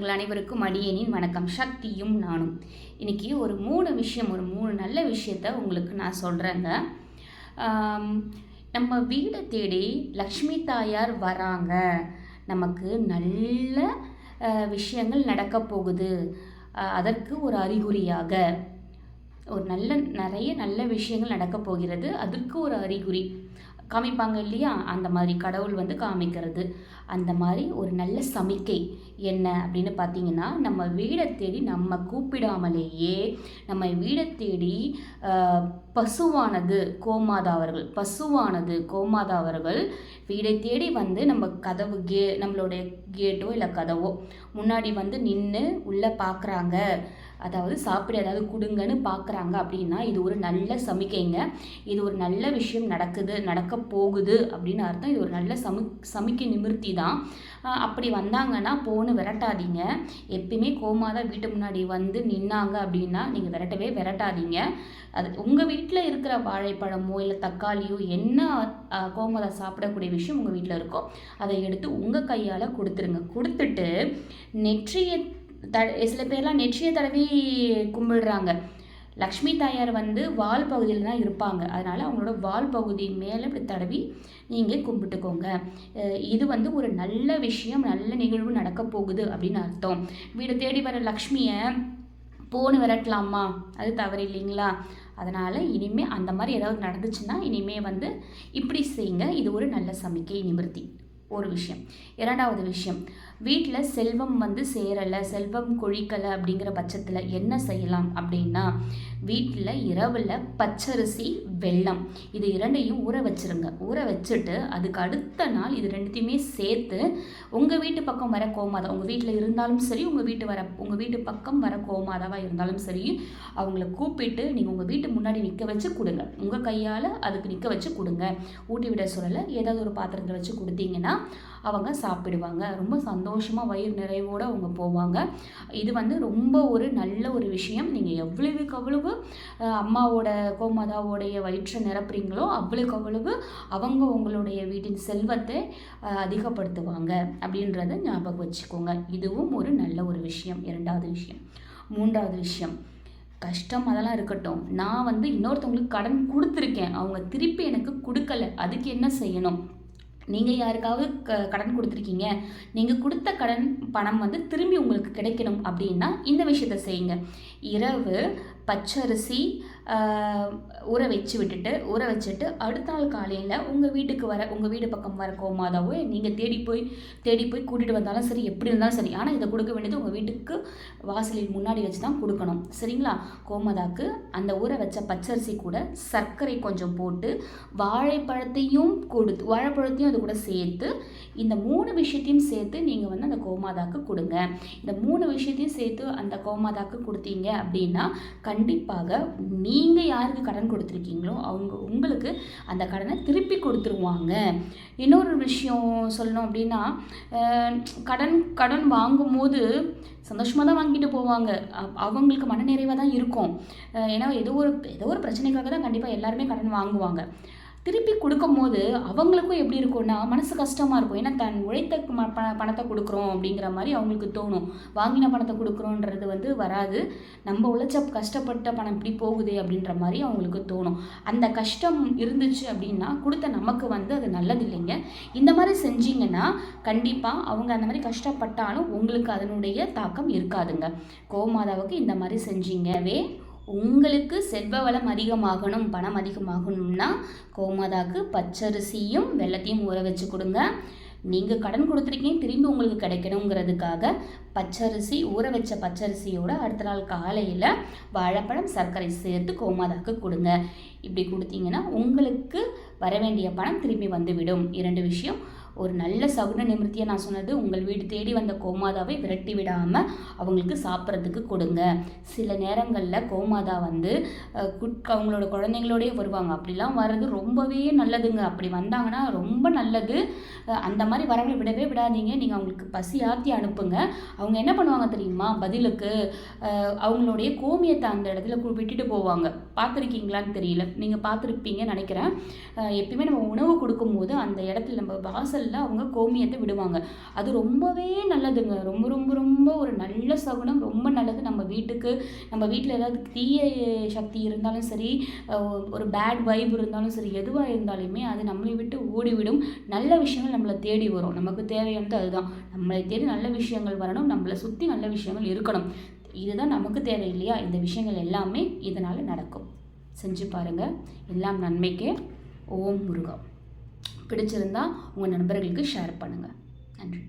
நண்பர்கள் அனைவருக்கும் அடியேனின் வணக்கம். சக்தியும் நானும் இன்னைக்கு ஒரு 3 நல்ல விஷயத்த உங்களுக்கு நான் சொல்கிறேங்க. நம்ம வீடை தேடி லக்ஷ்மி தாயார் வராங்க, நமக்கு நல்ல விஷயங்கள் நடக்க போகுது, அதற்கு ஒரு அறிகுறியாக நிறைய நல்ல விஷயங்கள் நடக்க போகிறது, அதற்கு ஒரு அறிகுறி காமிப்பாங்க இல்லையா? அந்த மாதிரி கடவுள் காமிக்கிறது. அந்த மாதிரி ஒரு நல்ல சமிக்கை என்ன அப்படின்னு பார்த்தீங்கன்னா, நம்ம வீடை தேடி நம்ம கூப்பிடாமலேயே நம்ம வீடை தேடி பசுவானது கோமாதா அவர்கள் வீடை தேடி நம்ம கதவு நம்மளுடைய கேட்டோ இல்லை கதவோ முன்னாடி நின்று உள்ளே பார்க்குறாங்க, அதாவது சாப்பிட ஏதாவது கொடுங்கன்னு பார்க்குறாங்க அப்படின்னா இது ஒரு நல்ல சமிக்கைங்க. இது ஒரு நல்ல விஷயம் நடக்க போகுது அப்படின்னு அர்த்தம். இது ஒரு நல்ல சமிக்கை நிமிர்த்தி தான். அப்படி வந்தாங்கன்னா போன்னு விரட்டாதீங்க. எப்பயுமே கோமாதா வீட்டு முன்னாடி நின்னாங்க அப்படின்னா நீங்கள் விரட்டாதீங்க. அது உங்கள் வீட்டில் இருக்கிற வாழைப்பழமோ இல்லை தக்காளியோ என்ன கோமாதா சாப்பிடக்கூடிய விஷயம் உங்கள் வீட்டில் இருக்கோ அதை எடுத்து உங்கள் கையால் கொடுத்துட்டு சில பேர்லாம் நெற்றியை தடவி கும்பிடுறாங்க. லக்ஷ்மி தாயார் வால் பகுதியில் தான் இருப்பாங்க, அதனால் அவங்களோட வால் பகுதி மேலே இப்படி தடவி நீங்கள் கும்பிட்டுக்கோங்க. இது ஒரு நல்ல விஷயம், நல்ல நிகழ்வு நடக்க போகுது அப்படின்னு அர்த்தம். வீடு தேடி வர லக்ஷ்மியை போன்னு விரட்டலாமா? அது தவறு இல்லைங்களா? அதனால் இனிமேல் அந்த மாதிரி ஏதாவது நடந்துச்சுன்னா இனிமேல் இப்படி செய்யுங்க. இது ஒரு நல்ல சமிக்கை நிமிர்த்தி ஒரு விஷயம். இரண்டாவது விஷயம், வீட்டில் செல்வம் சேரலை, செல்வம் கொழிக்கலை அப்படிங்கிற பட்சத்தில் என்ன செய்யலாம் அப்படின்னா, வீட்டில் இரவில் பச்சரிசி வெல்லம் இது இரண்டையும் ஊற வச்சுருங்க. ஊற வச்சுட்டு அதுக்கு அடுத்த நாள் இது ரெண்டுத்தையுமே சேர்த்து உங்கள் வீட்டு பக்கம் வர கோமாதா, உங்கள் வீட்டில் இருந்தாலும் சரி உங்கள் வீட்டு பக்கம் வர கோமாதாவாக இருந்தாலும் சரி, அவங்கள கூப்பிட்டு நீங்கள் உங்கள் வீட்டு முன்னாடி நிற்க வச்சு கொடுங்க. உங்கள் கையால் அதுக்கு நிற்க வச்சு கொடுங்க. ஊட்டி விட சொல்லலை, ஏதாவது ஒரு பாத்திரத்தில் வச்சு கொடுத்தீங்கன்னா அவங்க சாப்பிடுவாங்க. ரொம்ப சந்தோஷமாக வயிறு நிறைவோடு அவங்க போவாங்க. இது ரொம்ப ஒரு நல்ல ஒரு விஷயம். நீங்கள் எவ்வளவுக்கு அவ்வளவு அம்மாவோட கோமாதாவோடைய வயிற்றை நிரப்புறீங்களோ அவ்வளவுக்கு அவ்வளவு அவங்க உங்களுடைய வீட்டின் செல்வத்தை அதிகப்படுத்துவாங்க அப்படின்றத ஞாபகம் வச்சுக்கோங்க. இதுவும் ஒரு நல்ல ஒரு விஷயம். இரண்டாவது விஷயம். மூன்றாவது விஷயம், கஷ்டம் அதெல்லாம் இருக்கட்டும், நான் இன்னொருத்தவங்களுக்கு கடன் கொடுத்துருக்கேன், அவங்க திருப்பி எனக்கு கொடுக்கல, அதுக்கு என்ன செய்யணும்? நீங்கள் யாருக்காவது கடன் கொடுத்துருக்கீங்க, நீங்கள் கொடுத்த கடன் பணம் திரும்பி உங்களுக்கு கிடைக்கணும் அப்படின்னா இந்த விஷயத்த செய்யுங்க. இரவு பச்சரிசி ஊற வச்சுட்டு அடுத்த நாள் காலையில் உங்கள் வீடு பக்கம் வர கோமாதாவோ நீங்கள் தேடி போய் கூட்டிகிட்டு வந்தாலும் சரி, எப்படி இருந்தாலும் சரி, ஆனால் இதை கொடுக்க வேண்டியது உங்கள் வீட்டுக்கு வாசலில் முன்னாடி வச்சு தான் கொடுக்கணும். சரிங்களா? கோமாதாக்கு அந்த ஊற வச்ச பச்சரிசி கூட சர்க்கரை கொஞ்சம் போட்டு வாழைப்பழத்தையும் அது கூட சேர்த்து இந்த 3 விஷயத்தையும் சேர்த்து நீங்கள் அந்த கோமாதாக்கு கொடுங்க. இந்த 3 விஷயத்தையும் சேர்த்து அந்த கோமாதாக்கு கொடுத்தீங்க அப்படின்னா கண்டிப்பாக நீங்கள் யாருக்கு கடன் கொடுத்துருக்கீங்களோ அவங்க உங்களுக்கு அந்த கடனை திருப்பி கொடுத்துருவாங்க. இன்னொரு விஷயம் சொல்லணும் அப்படின்னா, கடன் வாங்கும்போது சந்தோஷமாக தான் வாங்கிட்டு போவாங்க, அவங்களுக்கு மனநிறைவாக தான் இருக்கும். ஏன்னா ஏதோ ஒரு பிரச்சனைக்காக தான் கண்டிப்பாக எல்லாருமே கடன் வாங்குவாங்க. திருப்பி கொடுக்கும் போது அவங்களுக்கும் எப்படி இருக்கும்னா மனசு கஷ்டமாக இருக்கும். ஏன்னா தன் உழைத்த பணத்தை கொடுக்குறோம் அப்படிங்கிற மாதிரி அவங்களுக்கு தோணும். வாங்கின பணத்தை கொடுக்குறோன்றது வராது, நம்ம உழைச்ச கஷ்டப்பட்ட பணம் இப்படி போகுது அப்படின்ற மாதிரி அவங்களுக்கு தோணும். அந்த கஷ்டம் இருந்துச்சு அப்படின்னா கொடுத்த நமக்கு அது நல்லது இல்லைங்க. இந்த மாதிரி செஞ்சீங்கன்னா கண்டிப்பாக அவங்க அந்த மாதிரி கஷ்டப்பட்டாலும் உங்களுக்கு அதனுடைய தாக்கம் இருக்காதுங்க. கோமாதாவுக்கு இந்த மாதிரி செஞ்சீங்கவே உங்களுக்கு செல்வ வளம் அதிகமாகணும், பணம் அதிகமாகணும்னா கோமாதாக்கு பச்சரிசியும் வெல்லத்தையும் ஊற வச்சு கொடுங்க. நீங்கள் கடன் கொடுத்துருக்கீங்க, திரும்பி உங்களுக்கு கிடைக்கணுங்கிறதுக்காக ஊற வச்ச பச்சரிசியோட அடுத்த நாள் காலையில் வாழைப்பழம் சர்க்கரை சேர்த்து கோமாதாக்கு கொடுங்க. இப்படி கொடுத்தீங்கன்னா உங்களுக்கு வர வேண்டிய பணம் திரும்பி வந்துவிடும். 2 விஷயம். ஒரு நல்ல சகுன நிமிர்த்தியை நான் சொன்னது, உங்கள் வீடு தேடி வந்த கோமாதாவை விரட்டி விடாமல் அவங்களுக்கு சாப்பிட்றதுக்கு கொடுங்க. சில நேரங்களில் கோமாதா அவங்களோட குழந்தைங்களோடய வருவாங்க. அப்படிலாம் வர்றது ரொம்பவே நல்லதுங்க. அப்படி வந்தாங்கன்னா ரொம்ப நல்லது. அந்த மாதிரி வரவங்களை விடவே விடாதீங்க. நீங்கள் அவங்களுக்கு பசி ஆற்றி அனுப்புங்க. அவங்க என்ன பண்ணுவாங்க தெரியுமா? பதிலுக்கு அவங்களுடைய கோமியத்தை அந்த இடத்துல விட்டுட்டு போவாங்க. பார்த்துருக்கீங்களான்னு தெரியல, நீங்கள் பார்த்துருப்பீங்கன்னு நினைக்கிறேன். எப்பயுமே நம்ம உணவு கொடுக்கும்போது அந்த இடத்துல நம்ம வாசல் வாசலில் அவங்க கோமியத்தை விடுவாங்க. அது ரொம்பவே நல்லதுங்க. ரொம்ப ரொம்ப ரொம்ப ஒரு நல்ல சகுனம், ரொம்ப நல்லது. நம்ம வீட்டில் ஏதாவது தீய சக்தி இருந்தாலும் சரி, ஒரு பேட் வைப் இருந்தாலும் சரி, எதுவாக இருந்தாலுமே அது நம்மளை விட்டு ஓடிவிடும். நல்ல விஷயங்கள் நம்மளை தேடி வரும். நமக்கு தேவையானது அதுதான். நம்மளை தேடி நல்ல விஷயங்கள் வரணும், நம்மளை சுற்றி நல்ல விஷயங்கள் இருக்கணும். இதுதான் நமக்கு தேவை இல்லையா? இந்த விஷயங்கள் எல்லாமே இதனால் நடக்கும். செஞ்சு பாருங்கள். எல்லாம் நன்மைக்கே. ஓம் முருகா. பிடிச்சிருந்தா உங்கள் நண்பர்களுக்கு ஷேர் பண்ணுங்கள். நன்றி.